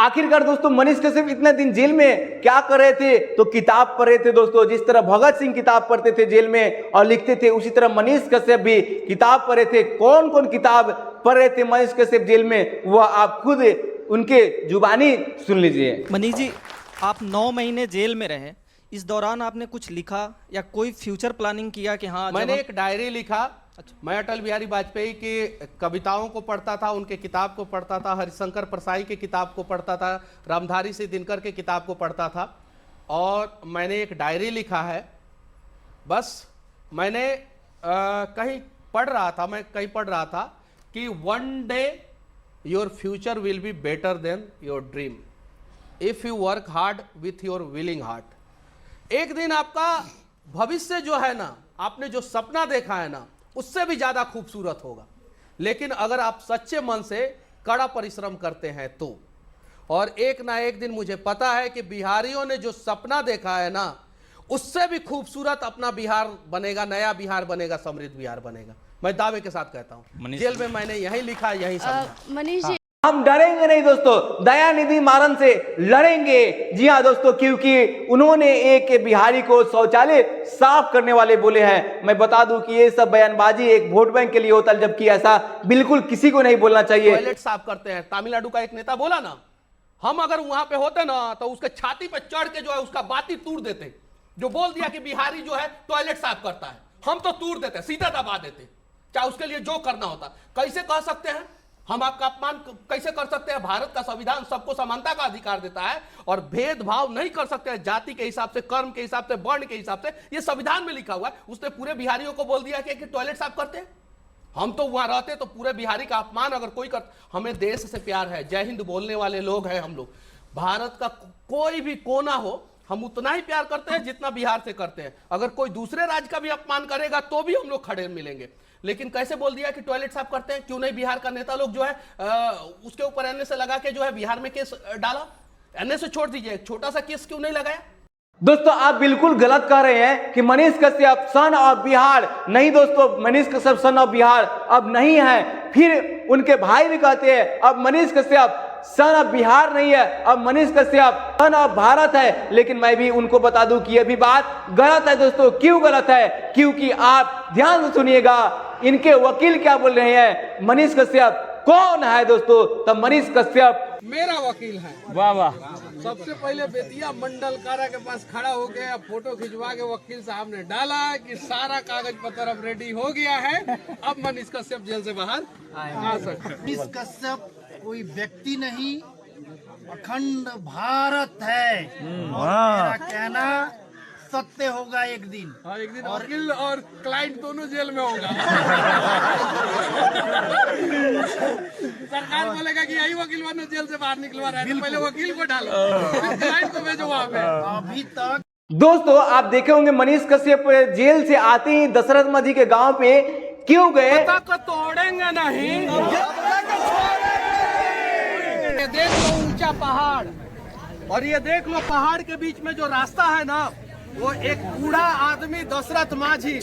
आखिरकार दोस्तों मनीष कश्यप इतने दिन जेल में क्या कर रहे थे? तो किताब पढ़ रहे थे दोस्तों। जिस तरह भगत सिंह किताब पढ़ते थे जेल में और लिखते थे, उसी तरह मनीष कश्यप भी किताब पढ़ रहे थे। कौन कौन किताब पढ़ रहे थे मनीष कश्यप जेल में, वह आप खुद उनके जुबानी सुन लीजिए। मनीष जी, आप 9 महीने जेल में रहे, इस दौरान आपने कुछ लिखा या कोई फ्यूचर प्लानिंग किया कि हाँ? मैंने एक डायरी लिखा। मैं अटल बिहारी वाजपेयी की कविताओं को पढ़ता था, उनके किताब को पढ़ता था, हरिशंकर परसाई की किताब को पढ़ता था, रामधारी सिंह दिनकर के किताब को पढ़ता था, और मैंने एक डायरी लिखा है। बस मैंने कहीं पढ़ रहा था कि one day your future will be better than your dream if you work hard with your willing heart. एक दिन आपका भविष्य जो है ना, आपने जो सपना देखा है ना, उससे भी ज्यादा खूबसूरत होगा, लेकिन अगर आप सच्चे मन से कड़ा परिश्रम करते हैं तो। और एक ना एक दिन मुझे पता है कि बिहारियों ने जो सपना देखा है ना, उससे भी खूबसूरत अपना बिहार बनेगा, नया बिहार बनेगा, समृद्ध बिहार बनेगा। मैं दावे के साथ कहता हूं, जेल में मैंने यही लिखा, यही समझा। मनीष जी, हम डरेंगे नहीं दोस्तों, दयानिधि मारन से लड़ेंगे। जी हाँ दोस्तों, क्योंकि उन्होंने एक बिहारी को शौचालय साफ करने वाले बोले हैं। मैं बता दूं कि ये सब बयानबाजी एक वोट बैंक के लिए होता है, जबकि ऐसा बिल्कुल किसी को नहीं बोलना चाहिए। टॉयलेट साफ करते हैं, तमिलनाडु का एक नेता बोला ना, हम अगर वहां पे होते ना तो उसके छाती पे चढ़ के जो है उसका बाती तोड़ देते। जो बोल दिया कि बिहारी जो है टॉयलेट साफ करता है, हम तो तोड़ देते, सीधा दबा देते, चाहे उसके लिए जो करना होता। कैसे कह सकते हैं हम आपका अपमान? कैसे कर सकते हैं? भारत का संविधान सबको समानता का अधिकार देता है और भेदभाव नहीं कर सकते हैं जाति के हिसाब से, कर्म के हिसाब से, वर्ण के हिसाब से। ये संविधान में लिखा हुआ है। उसने पूरे बिहारियों को बोल दिया कि टॉयलेट साफ करते हैं। हम तो वहां रहते तो पूरे बिहारी का अपमान अगर कोई कर। हमें देश से प्यार है, जय हिंद बोलने वाले लोग हैं हम लोग। भारत का कोई भी कोना हो, हम उतना ही प्यार करते हैं जितना बिहार से करते हैं। अगर कोई दूसरे राज्य का भी अपमान करेगा तो भी हम लोग खड़े मिलेंगे। लेकिन कैसे बोल दिया कि टॉयलेट साफ करते हैं? क्यों नहीं बिहार का नेता लोग जो है उसके ऊपर एनए से लगा के जो है बिहार में केस डाला? एनए से छोड़ दीजिए, छोटा सा केस क्यों नहीं लगाया? दोस्तों आप बिल्कुल गलत कह रहे हैं कि मनीष कश्यप सन ऑफ बिहार। नहीं दोस्तों, मनीष कश्यप सन ऑफ बिहार अब नहीं है। फिर उनके भाई भी कहते हैं अब मनीष कश्यप सन ऑफ बिहार नहीं है, अब मनीष कश्यप सन ऑफ भारत है। लेकिन मैं भी उनको बता दूं कि यह भी बात गलत है दोस्तों। क्यों गलत है? क्योंकि आप ध्यान से सुनिएगा, इनके वकील क्या बोल रहे हैं। मनीष कश्यप कौन है दोस्तों? तब मनीष कश्यप मेरा वकील है। वाह वाह। सबसे पहले बेतिया मंडल कारा के पास खड़ा हो गया, फोटो खिंचवा के वकील साहब ने डाला कि सारा कागज पत्र अब रेडी हो गया है, अब मनीष कश्यप जेल से बाहर आ सकते हैं। मनीष कश्यप कोई व्यक्ति नहीं, अखंड भारत है। और मेरा कहना सत्य होगा एक दिन। हाँ, एक दिन वकील और क्लाइंट दोनों जेल में होगा। सरकार बोलेगा कि यही वकील ने जेल से बाहर निकलवा रहा है, तो पहले वकील को डालो, फिर क्लाइंट को भेजो वहां पे। अभी तक दोस्तों आप देखे होंगे मनीष कश्यप जेल से आते ही दशरथ मधी के गांव पे क्यों गए? को तोड़ेंगे नहीं। ये देख लो ऊंचा पहाड़, और ये देख लो पहाड़ के बीच में जो रास्ता है ना, वो एक बूढ़ा आदमी दशरथ माझी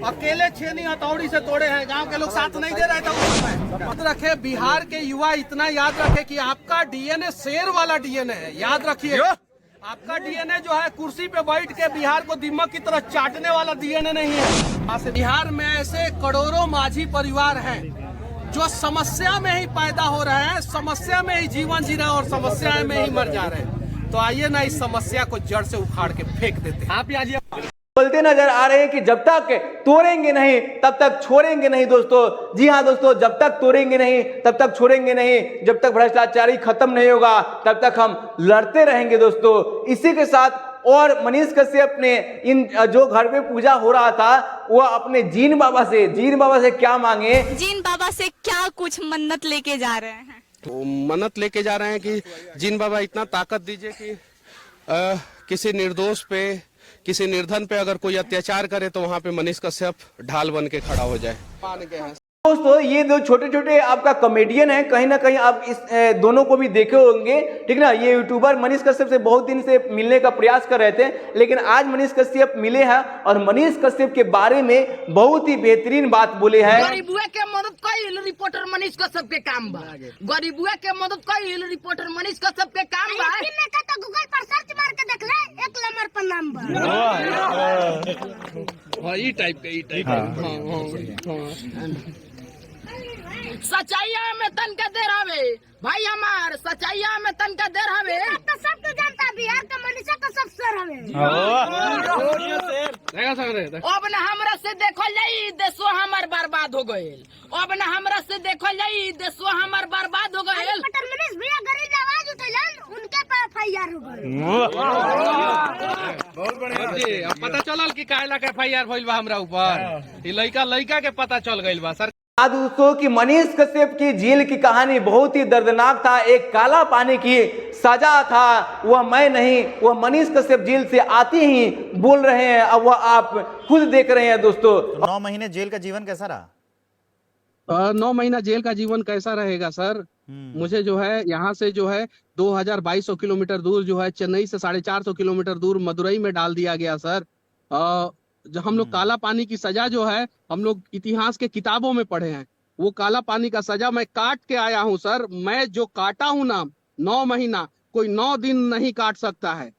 अकेले छेनी हथौड़ी से तोड़े हैं। गांव के लोग साथ नहीं दे रहे थे उस समय। याद रखे, बिहार के युवा इतना याद रखे कि आपका डीएनए शेर वाला डीएनए है। याद रखिए, आपका डीएनए जो है कुर्सी पे बैठ के बिहार को दीमक की तरह चाटने वाला डीएनए नहीं है। बिहार में ऐसे करोड़ों माझी परिवार हैं जो समस्या में ही पैदा हो रहे हैं, समस्या में ही जीवन जी रहे हैं और समस्या में ही मर जा रहे हैं। तो आइए ना इस समस्या को जड़ से उखाड़ के फेंक देते हैं। आप आइए। बोलते नजर आ रहे हैं कि जब तक तोड़ेंगे नहीं तब तक छोड़ेंगे नहीं दोस्तों। जी हाँ दोस्तों, जब तक तोड़ेंगे नहीं तब तक छोड़ेंगे नहीं, जब तक भ्रष्टाचारी खत्म नहीं होगा तब तक हम लड़ते रहेंगे दोस्तों। इसी के साथ और मनीष कश्यप ने इन जो घर में पूजा हो रहा था, वो अपने जीन बाबा से क्या मांगे? जीन बाबा से क्या कुछ मन्नत लेके जा रहे हैं? तो मन्नत लेके जा रहे हैं कि जिन बाबा इतना ताकत दीजिए कि किसी निर्दोष पे, किसी निर्धन पे अगर कोई अत्याचार करे तो वहां पे मनीष कश्यप ढाल बन के खड़ा हो जाए। दोस्तों ये दो छोटे छोटे आपका कॉमेडियन है, कहीं ना कहीं आप इस दोनों को भी देखे होंगे, ठीक ना। ये यूट्यूबर मनीष कश्यप से बहुत दिन से मिलने का प्रयास कर रहे थे, लेकिन आज मनीष कश्यप मिले हैं और मनीष कश्यप के बारे में बहुत ही बेहतरीन बात बोले हैं। गरीबुआ के मदद कईल रिपोर्टर मनीष कश्यप के काम बा। गरीबुआ के मदद कईल रिपोर्टर मनीष कश्यप के काम बा। तो गूगल पर सर्च मार के देख ले, एक नंबर पर नाम बा। हाँ ई टाइप के सच्चाइया में तन के देर हवे भाई, हमार सच्चाइया में तन के देर हवे। तो सब तो जानता बिहार का मनीष कश्यप सर हवे। अब न हमरा से देखो जाई देशो हमार बर्बाद हो गईल। अब न हमरा से देखो जाई देशो हमार बर्बाद हो गईल। मनीष भैया गरीब आवाज उठेलन, उनके पर एफआईआर हो गईल। अब पता चलल कि काहेला के एफआईआर भइल बा हमरा ऊपर। ई लइका के पता चल गइल बा सर। दोस्तों कि मनीष कश्यप की जेल की कहानी बहुत ही दर्दनाक था। एक काला पानी की सजा था, वह मैं नहीं, वह मनीष कश्यप जेल से आते ही बोल रहे हैं। अब वह आप खुद देख रहे हैं दोस्तों। 9 महीने जेल का जीवन कैसा रहा? 9 महीना जेल का जीवन कैसा रहेगा सर? मुझे जो है यहाँ से जो है 2200 किलोमीटर दूर जो है चेन्नई से 450 किलोमीटर दूर मदुरई में डाल दिया गया सर। जो हम लोग काला पानी की सजा जो है हम लोग इतिहास के किताबों में पढ़े हैं, वो काला पानी का सजा मैं काट के आया हूँ सर। मैं जो काटा हूँ ना 9 महीना, कोई 9 दिन नहीं काट सकता है।